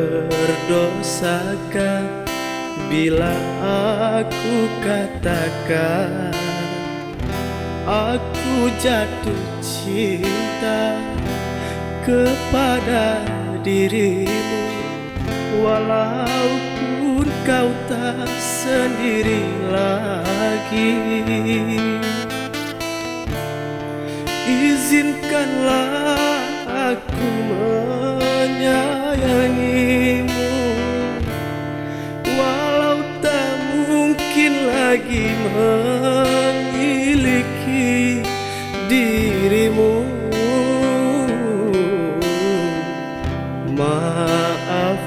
Berdosakah bila aku katakan aku jatuh cinta kepada dirimu, walaupun kau tak sendiri lagi. Izinkanlah aku menyayangimu, walau tak mungkin lagi memiliki dirimu. Maafkanlah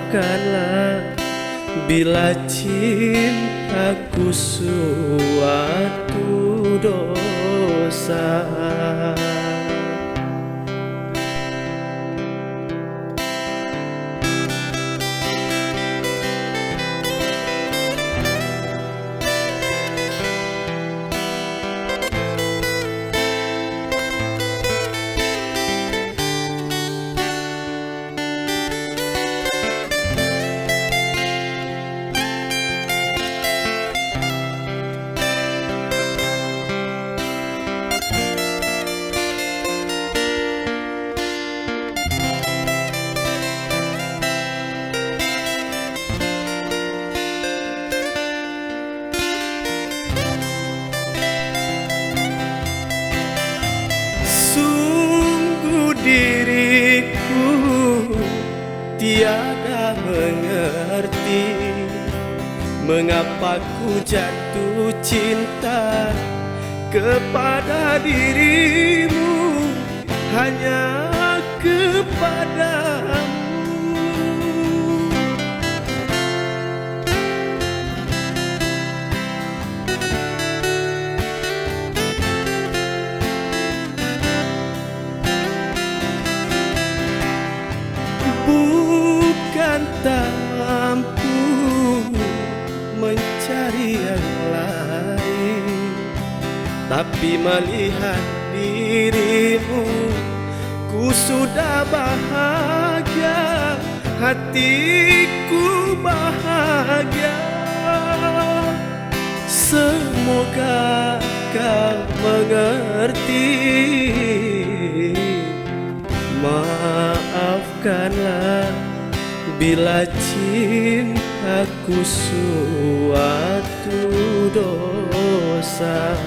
bila cintaku suatu dosa. Diriku tiada mengerti mengapa ku jatuh cinta kepada dirimu, hanya kepadamu. Bukan tak mampu mencari yang lain, tapi melihat dirimu ku sudah bahagia, hatiku bahagia. Semoga kau mengerti. Maafkanlah bila cintaku suatu dosa.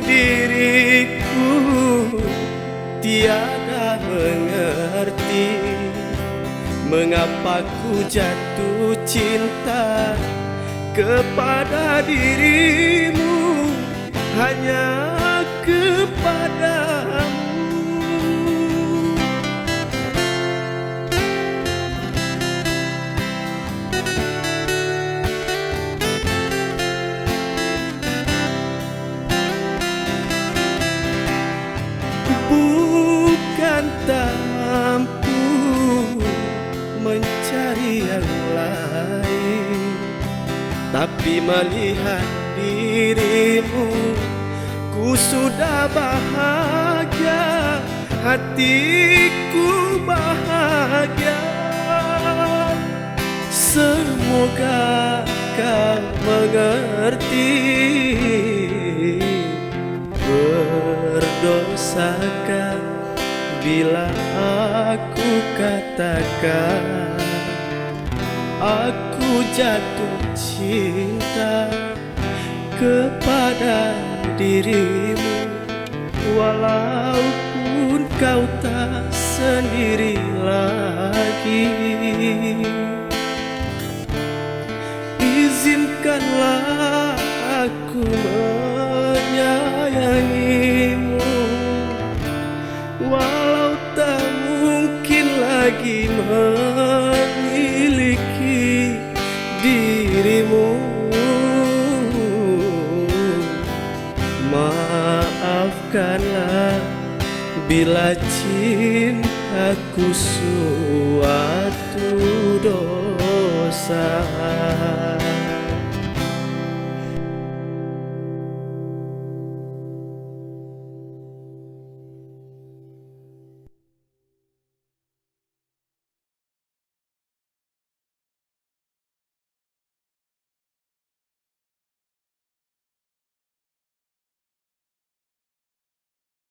Diriku tiada mengerti mengapa ku jatuh cinta kepada dirimu, hanya kepadamu. Bukan tak mampu mencari yang lain, tapi melihat dirimu ku sudah bahagia, hatiku bahagia. Semoga kau mengerti. Berdosakah bila aku katakan aku jatuh cinta kepada dirimu, walaupun kau tak sendiri lagi. Izinkanlah aku menyayangimu, walau tak mungkin lagi memiliki dirimu. Maafkanlah bila cintaku suatu dosa.